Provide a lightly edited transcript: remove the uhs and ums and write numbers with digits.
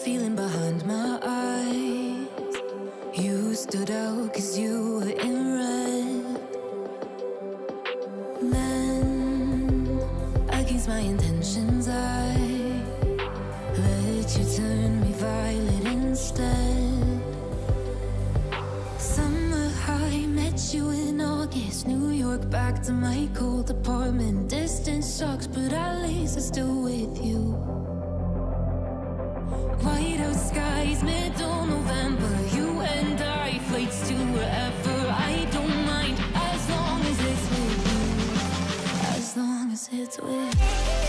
feeling behind my eyes. You stood out 'cause you were in red. Then, against my intentions, I let you turn me violet instead. Summer high, met you in August. New York, back to my cold apartment. Distance sucks, but at least I'm still with you. White out skies, middle November. You and I, flights to wherever. I don't mind, as long as it's with you. As long as it's with you.